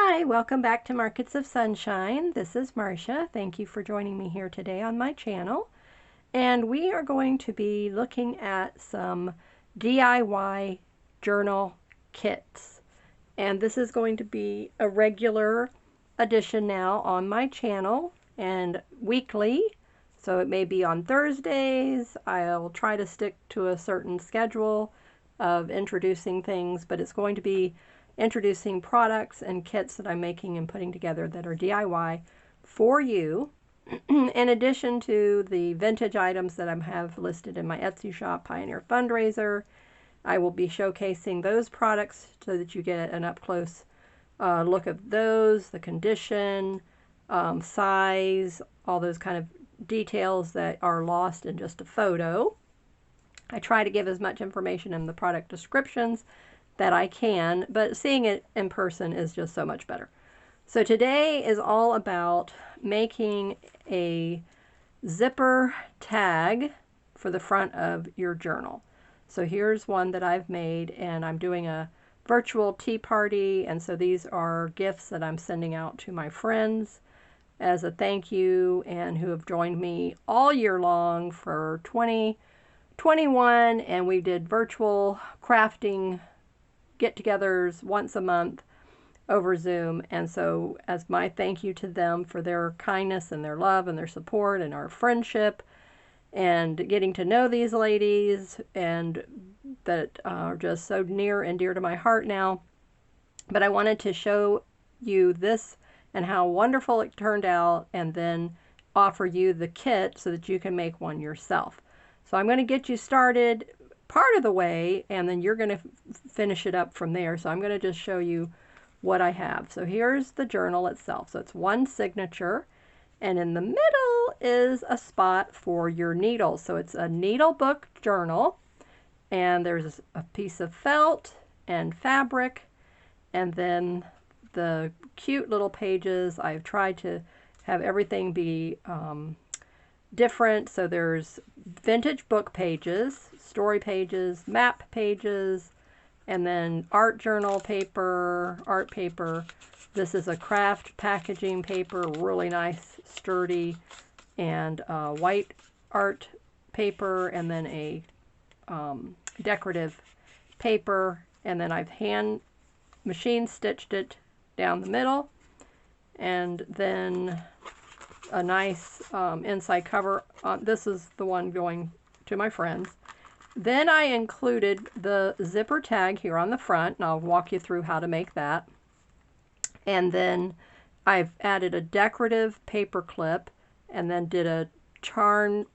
Hi, welcome back to Markets of Sunshine. This is Marcia. Thank you for joining me here today on my channel. And we are going to be looking at some DIY journal kits. And this is going to be a regular edition now on my channel and weekly. So it may be on Thursdays. I'll try to stick to a certain schedule of introducing things, but it's going to be introducing products and kits that I'm making and putting together that are DIY for you. In addition to the vintage items that I have listed in my Etsy shop, Pioneer Fundraiser, I will be showcasing those products so that you get an up-close look of those, the condition, size, all those kind of details that are lost in just a photo. I try to give as much information in the product descriptions that I can, but seeing it in person is just so much better. So today is all about making a zipper tag for the front of your journal. So here's one that I've made, and I'm doing a virtual tea party, and so these are gifts that I'm sending out to my friends as a thank you and who have joined me all year long for 2021, and we did virtual crafting get-togethers once a month over Zoom. And so as my thank you to them for their kindness and their love and their support and our friendship and getting to know these ladies, and that are just so near and dear to my heart now. But I wanted to show you this and how wonderful it turned out, and then offer you the kit so that you can make one yourself. So I'm going to get you started part of the way, and then you're going to finish it up from there. So I'm going to just show you what I have. So here's the journal itself. So it's one signature, and in the middle is a spot for your needles. So it's a needle book journal, and there's a piece of felt and fabric, and then the cute little pages. I've tried to have everything be different. So there's vintage book pages, story pages, map pages, and then art journal paper, art paper. This is a craft packaging paper, really nice, sturdy, and white art paper, and then a decorative paper, and then I've hand machine stitched it down the middle, and then a nice inside cover. This is the one going to my friends. Then I included the zipper tag here on the front, and I'll walk you through how to make that. And then I've added a decorative paper clip, and then did a charm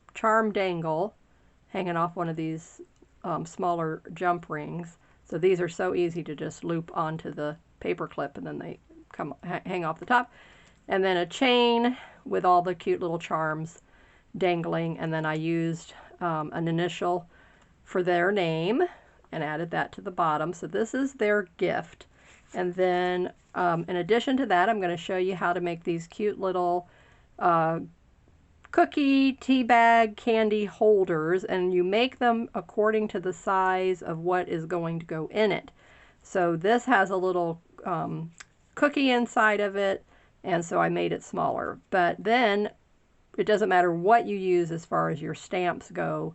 dangle hanging off one of these smaller jump rings. So these are so easy to just loop onto the paper clip, and then they come hang off the top. And then a chain with all the cute little charms dangling, and then I used an initial for their name and added that to the bottom. So this is their gift. And then in addition to that, I'm going to show you how to make these cute little cookie, tea bag, candy holders, and you make them according to the size of what is going to go in it. So this has a little cookie inside of it, and so I made it smaller. But then it doesn't matter what you use as far as your stamps go.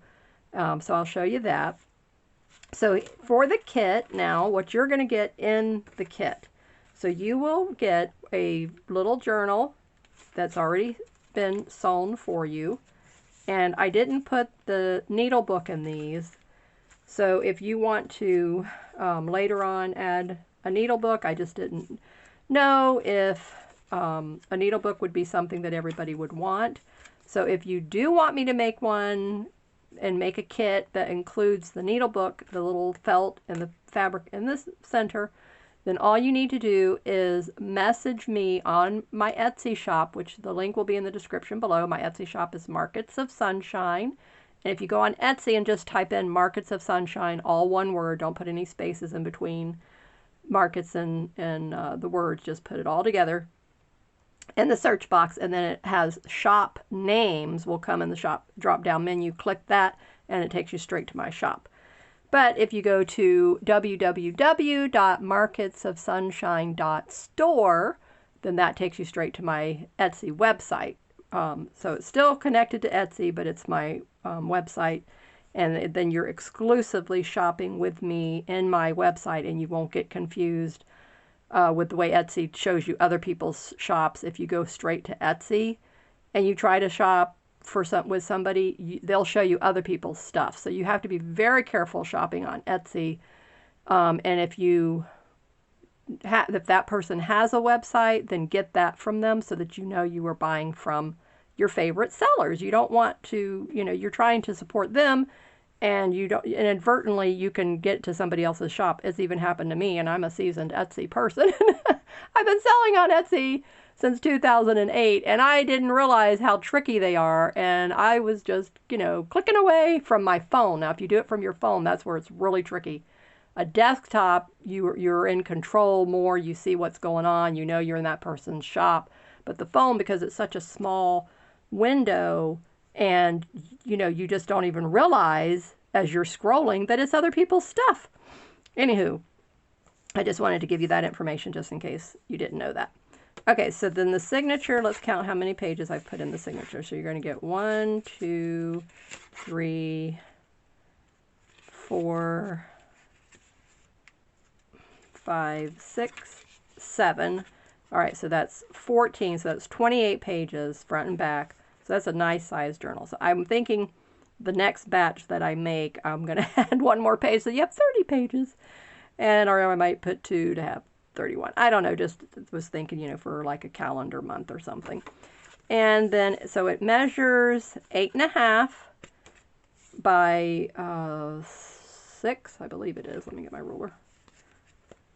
So I'll show you that. So for the kit now, what you're going to get in the kit. So you will get a little journal that's already been sewn for you. And I didn't put the needle book in these. So if you want to later on add a needle book, I just didn't know if a needle book would be something that everybody would want. So if you do want me to make one and make a kit that includes the needle book, the little felt, and the fabric in the center, then all you need to do is message me on my Etsy shop, which the link will be in the description below. My Etsy shop is Markets of Sunshine. And if you go on Etsy and just type in Markets of Sunshine, all one word, don't put any spaces in between markets and the words, just put it all together in the search box, and then it has shop names will come in the shop drop down menu. Click that and it takes you straight to my shop. But if you go to www.marketsofsunshine.store, then that takes you straight to my Etsy website. So it's still connected to Etsy, but it's my website. And then you're exclusively shopping with me in my website, and you won't get confused with the way Etsy shows you other people's shops. If you go straight to Etsy and you try to shop with somebody, they'll show you other people's stuff. So you have to be very careful shopping on Etsy. And if that person has a website, then get that from them so that you know you are buying from your favorite sellers. You don't want to, you're trying to support them, and you don't inadvertently you can get to somebody else's shop. It's even happened to me, and I'm a seasoned Etsy person. I've been selling on Etsy since 2008, and I didn't realize how tricky they are, and I was just, clicking away from my phone. Now, if you do it from your phone, that's where it's really tricky. A desktop, you're in control more, you see what's going on, you're in that person's shop. But the phone, because it's such a small window, and you just don't even realize as you're scrolling that it's other people's stuff. Anywho, I just wanted to give you that information just in case you didn't know that. Okay, so then the signature, let's count how many pages I've put in the signature. So you're going to get 1, 2, 3, 4, 5, 6, 7. All right, so that's 14. So that's 28 pages front and back. So that's a nice size journal. So I'm thinking the next batch that I make, I'm going to add one more page. So you have 30 pages. Or I might put 2 to have 31. I don't know, just was thinking, for like a calendar month or something. And then, so it measures 8.5 by 6, I believe it is. Let me get my ruler.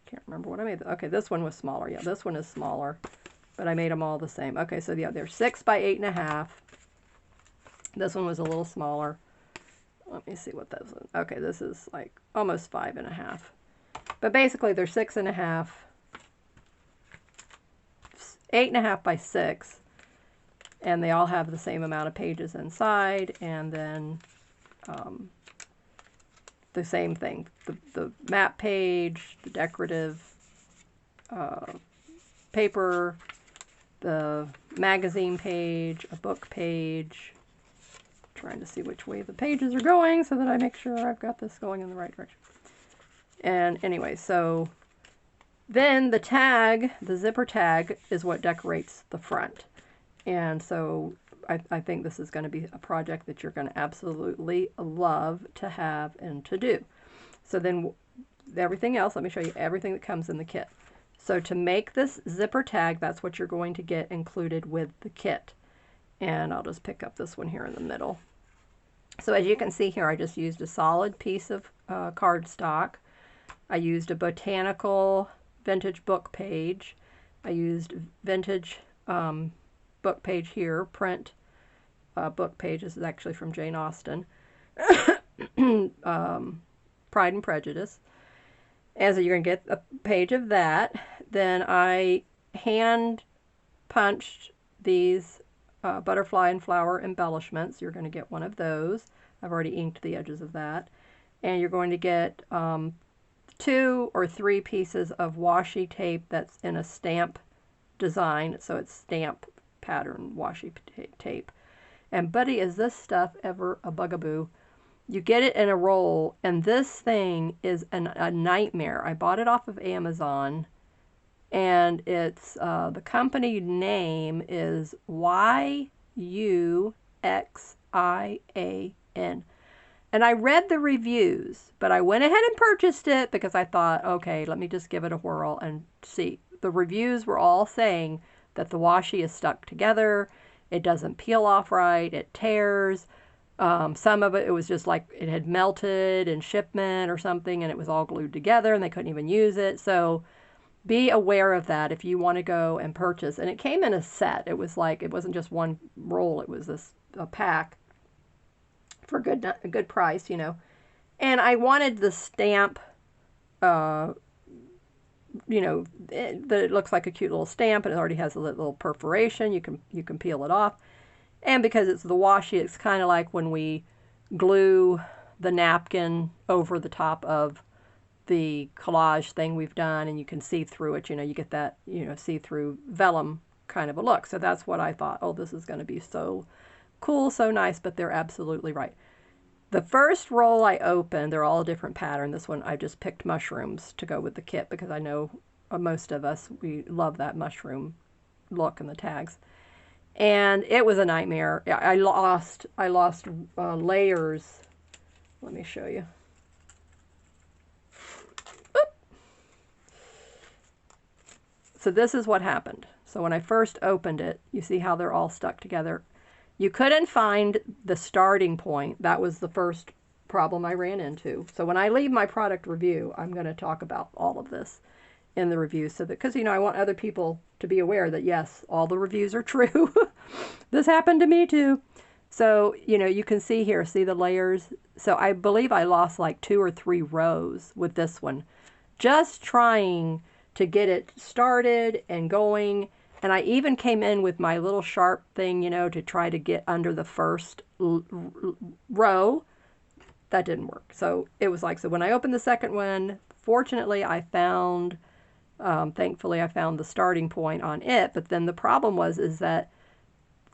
Can't remember what I made. Okay, this one was smaller. Yeah, this one is smaller, but I made them all the same. Okay, so yeah, they're 6 by 8.5. This one was a little smaller. Let me see what this is. Okay, this is like almost 5.5. But basically, they're 6.5, 8.5 by 6, and they all have the same amount of pages inside, and then the same thing, the map page, the decorative paper, the magazine page, a book page. Trying to see which way the pages are going so that I make sure I've got this going in the right direction. And anyway, so then the tag, the zipper tag, is what decorates the front. And so I think this is going to be a project that you're going to absolutely love to have and to do. So then everything else, let me show you everything that comes in the kit. So to make this zipper tag, that's what you're going to get included with the kit. And I'll just pick up this one here in the middle. So as you can see here, I just used a solid piece of cardstock. I used a botanical vintage book page. I used vintage book page here, print book page. This is actually from Jane Austen. Pride and Prejudice. And so you're going to get a page of that. Then I hand punched these butterfly and flower embellishments. You're going to get one of those. I've already inked the edges of that. And you're going to get 2 or 3 pieces of washi tape that's in a stamp design. So it's stamp pattern washi tape. And buddy, is this stuff ever a bugaboo. You get it in a roll, and this thing is a nightmare. I bought it off of Amazon, and it's the company name is YUXIAN. And I read the reviews, but I went ahead and purchased it because I thought, okay, let me just give it a whirl and see. The reviews were all saying that the washi is stuck together, it doesn't peel off right, it tears. Some of it was just like it had melted in shipment or something, and it was all glued together, and they couldn't even use it. So be aware of that if you want to go and purchase. And it came in a set. It was like, it wasn't just one roll, it was a pack for a good price, And I wanted the stamp, that it looks like a cute little stamp, and it already has a little perforation. You can peel it off. And because it's the washi, it's kind of like when we glue the napkin over the top of the collage thing we've done, and you can see through it. You get that, see-through vellum kind of a look. So that's what I thought. Oh, this is going to be so cool, so nice, but they're absolutely right. The first roll I opened, they're all a different pattern. This one, I just picked mushrooms to go with the kit because I know most of us, we love that mushroom look and the tags. And it was a nightmare. I lost layers. Let me show you. Oop. So this is what happened. So when I first opened it, you see how they're all stuck together. You couldn't find the starting point. That was the first problem I ran into. So when I leave my product review, I'm going to talk about all of this in the review, so that, because I want other people to be aware that yes, all the reviews are true. This happened to me too. So you can see here, see the layers. So I believe I lost like 2 or 3 rows with this one, just trying to get it started and going. And I even came in with my little sharp thing, to try to get under the first row. That didn't work. So it was like, so when I opened the second one, fortunately I found, thankfully I found the starting point on it. But then the problem is that,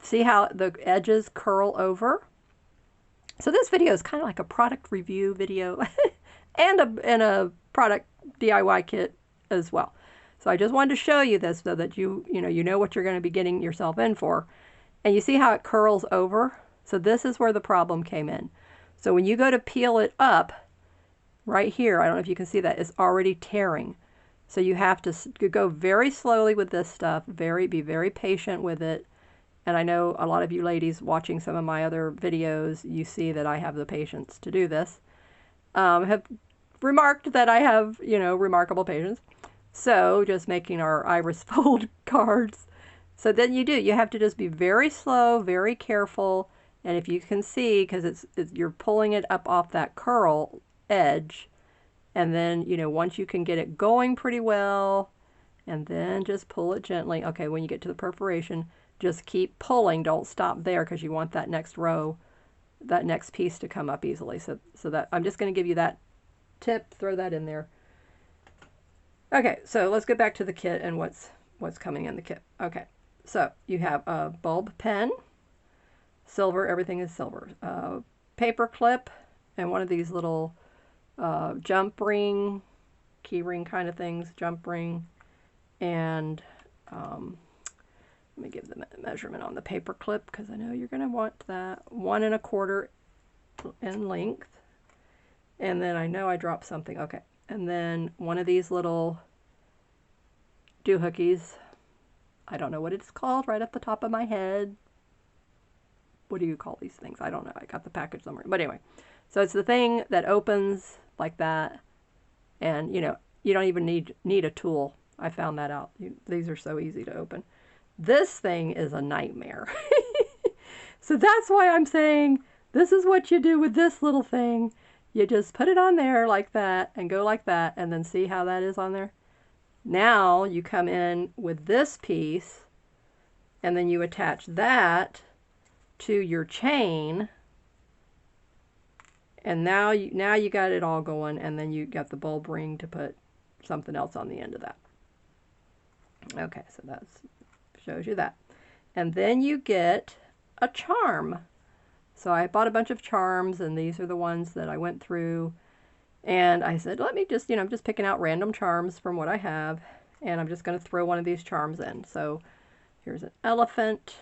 see how the edges curl over? So this video is kind of like a product review video and a product DIY kit as well. So I just wanted to show you this so that you know what you're going to be getting yourself in for. And you see how it curls over? So this is where the problem came in. So when you go to peel it up, right here, I don't know if you can see that, it's already tearing. So you have to go very slowly with this stuff, be very patient with it. And I know a lot of you ladies watching some of my other videos, you see that I have the patience to do this. Have remarked that I have, remarkable patience. So just making our iris fold cards. So then you have to just be very slow, very careful. And if you can see, because you're pulling it up off that curl edge, and then, once you can get it going pretty well, and then just pull it gently. Okay, when you get to the perforation, just keep pulling. Don't stop there, because you want that next row, that next piece to come up easily. So that I'm just going to give you that tip, throw that in there. Okay, so let's get back to the kit and what's coming in the kit. Okay, so you have a bulb pen, silver, everything is silver, paper clip, and one of these little jump ring, key ring kind of things, jump ring, and let me give the measurement on the paper clip, because I know you're going to want that, 1 1/4 in length. And then I know I dropped something. Okay. And then one of these little doohickeys. I don't know what it's called right off the top of my head. What do you call these things? I don't know. I got the package somewhere. But anyway, so it's the thing that opens like that. And, you don't even need a tool. I found that out. These are so easy to open. This thing is a nightmare. So that's why I'm saying this is what you do with this little thing. You just put it on there like that and go like that, and then see how that is on there. Now you come in with this piece, and then you attach that to your chain, and now you got it all going, and then you got the bulb ring to put something else on the end of that. Okay, so that shows you that. And then you get a charm. So I bought a bunch of charms, and these are the ones that I went through. And I said, let me just, I'm just picking out random charms from what I have, and I'm just going to throw one of these charms in. So here's an elephant,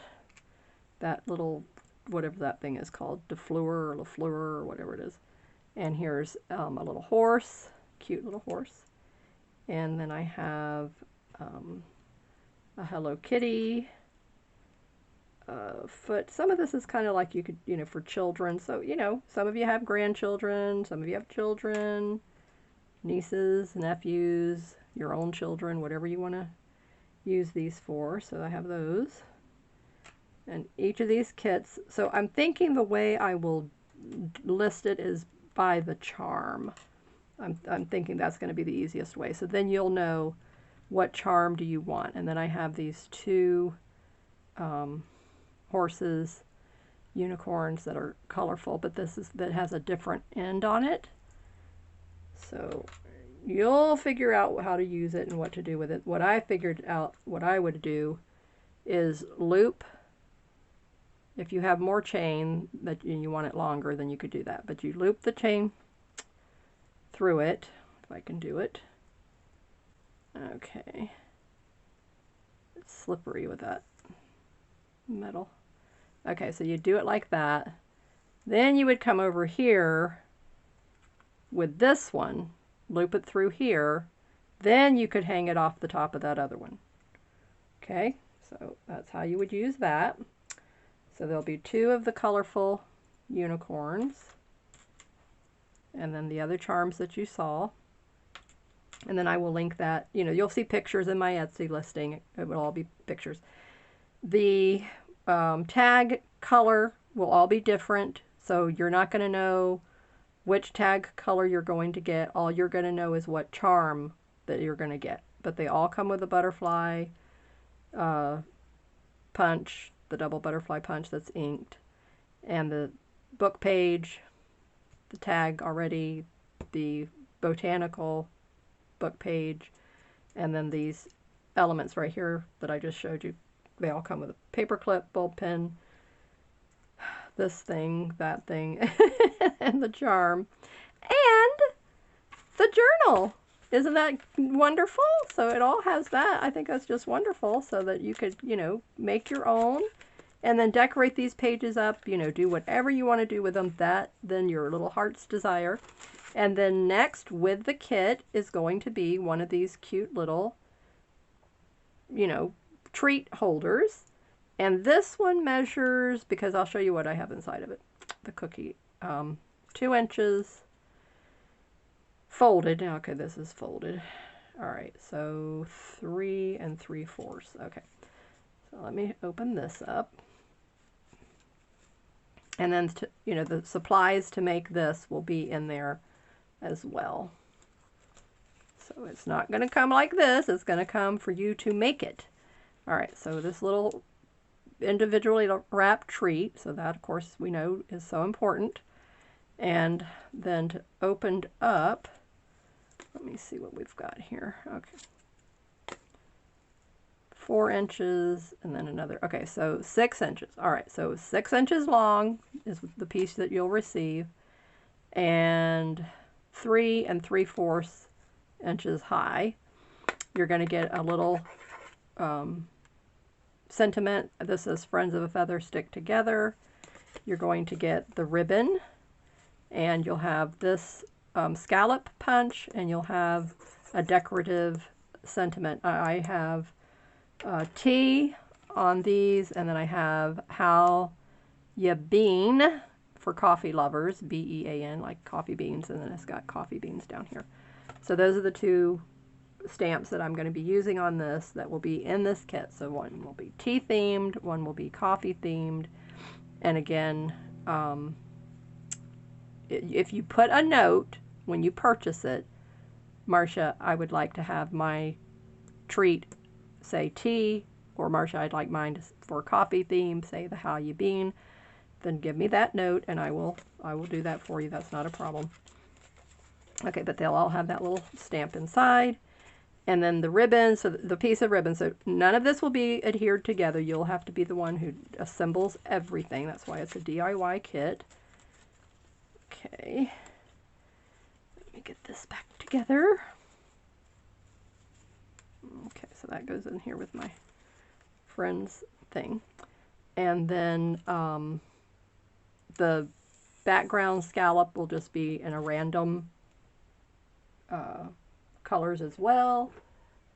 that little, whatever that thing is called, DeFleur or LaFleur or whatever it is. And here's a little horse, cute little horse. And then I have a Hello Kitty foot. Some of this is kind of like you could, for children. So, some of you have grandchildren, some of you have children, nieces, nephews, your own children, whatever you want to use these for. So I have those. And each of these kits, so I'm thinking the way I will list it is by the charm. I'm thinking that's going to be the easiest way. So then you'll know what charm do you want. And then I have these 2 horses. unicorns that are colorful, but that has a different end on it. So you'll figure out how to use it and what to do with it. What I figured out what I would do is loop. If you have more chain that you want it longer, then you could do that. But you loop the chain through it, if I can do it. Okay. It's slippery with that metal. Okay, so you do it like that. Then you would come over here with this one, loop it through here. Then you could hang it off the top of that other one. Okay, so that's how you would use that. So there'll be 2 of the colorful unicorns, and then the other charms that you saw. And then I will link that. You know, you'll see pictures in my Etsy listing. It will all be pictures. The tag color will all be different, so you're not going to know which tag color you're going to get. All you're going to know is what charm that you're going to get. But they all come with a butterfly punch, the double butterfly punch that's inked, and the book page, the tag already, the botanical book page, and then these elements right here that I just showed you. They all come with a paper clip, bulb pen, this thing, that thing, and the charm, and the journal. Isn't that wonderful? So it all has that. I think that's just wonderful, so that you could, you know, make your own and then decorate these pages up, you know, do whatever you want to do with them, then your little heart's desire. And then next with the kit is going to be one of these cute little, you know, treat holders. And this one measures, because I'll show you what I have inside of it, the cookie, 2 inches folded. Okay, this is folded. All right, so 3 3/4. Okay, so let me open this up. And then, you know, the supplies to make this will be in there as well. So it's not going to come like this. It's going to come for you to make it. All right, so this little individually wrapped treat, so that, of course, we know is so important. And then to opened up, let me see what we've got here. Okay. 4 inches, and then another. Okay, so 6 inches. All right, so 6 inches long is the piece that you'll receive, and 3 3/4 inches high. You're going to get a little sentiment. This is Friends of a Feather Stick Together. You're going to get the ribbon, and you'll have this scallop punch, and you'll have a decorative sentiment. I have tea on these, and then I have how ya bean for coffee lovers, B-E-A-N, like coffee beans, and then it's got coffee beans down here. So those are the 2 stamps that I'm going to be using on this that will be in this kit. So one will be tea themed, one will be coffee themed, and again, if you put a note when you purchase it, Marcia, I would like to have my treat say tea, or Marcia, I'd like mine for coffee theme, say the how you bean, then give me that note and I will do that for you. That's not a problem. Okay, but they'll all have that little stamp inside. And then the ribbon, so the piece of ribbon, so none of this will be adhered together. You'll have to be the one who assembles everything. That's why it's a DIY kit. Okay, let me get this back together. Okay, so that goes in here with my friend's thing. And then the background scallop will just be in a random colors as well.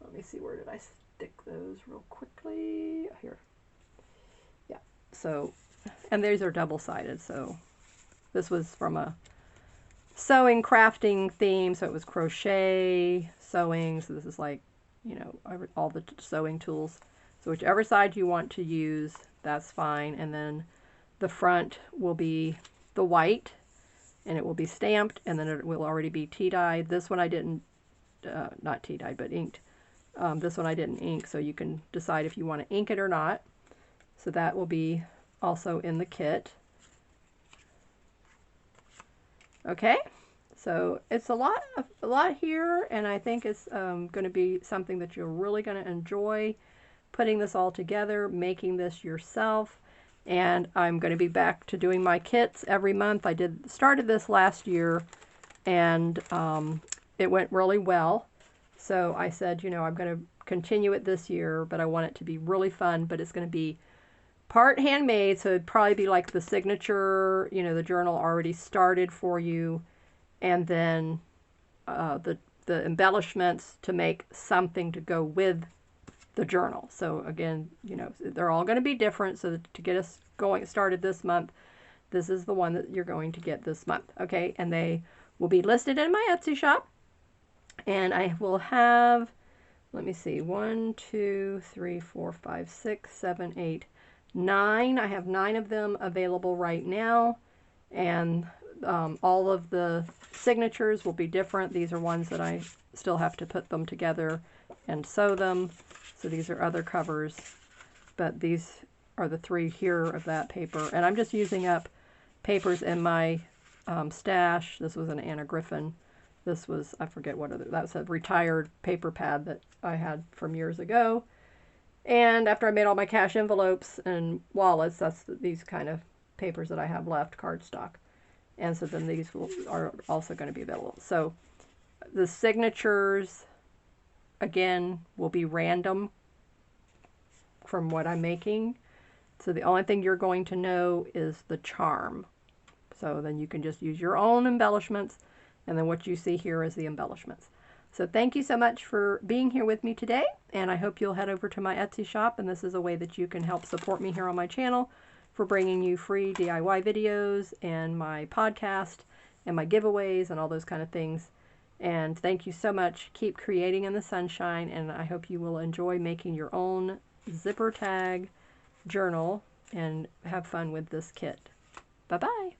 Let me see, where did I stick those real quickly? Here. Yeah, so, and these are double-sided, so this was from a sewing crafting theme, so it was crochet, sewing, so this is like, you know, all the sewing tools. So whichever side you want to use, that's fine. And then the front will be the white, and it will be stamped, and then it will already be tea-dyed. This one I didn't, not tea-dyed, but inked. This one I didn't ink, so you can decide if you want to ink it or not. So that will be also in the kit. Okay, so it's a lot here, and I think it's going to be something that you're really going to enjoy putting this all together, making this yourself. And I'm going to be back to doing my kits every month. I started this last year, and it went really well. So I said, you know, I'm going to continue it this year, but I want it to be really fun. But it's going to be part handmade, so it'd probably be like the signature, you know, the journal already started for you, and then the embellishments to make something to go with the journal. So again, you know, they're all going to be different. So to get us going started this month, this is the one that you're going to get this month. Okay, and they will be listed in my Etsy shop, and I will have, let me see, 1, 2, 3, 4, 5, 6, 7, 8, 9. I have 9 of them available right now, and all of the signatures will be different. These are ones that I still have to put them together and sew them. So these are other covers, but these are the 3 here of that paper. And I'm just using up papers in my stash. This was an Anna Griffin. This was, I forget what other, that's a retired paper pad that I had from years ago. And after I made all my cash envelopes and wallets, that's these kind of papers that I have left, cardstock. And so then these are also going to be available. So the signatures, again, will be random from what I'm making. So the only thing you're going to know is the charm. So then you can just use your own embellishments, and then what you see here is the embellishments. So thank you so much for being here with me today, and I hope you'll head over to my Etsy shop, and this is a way that you can help support me here on my channel for bringing you free DIY videos and my podcast and my giveaways and all those kind of things. And thank you so much. Keep creating in the sunshine, and I hope you will enjoy making your own zipper tag journal and have fun with this kit. Bye-bye.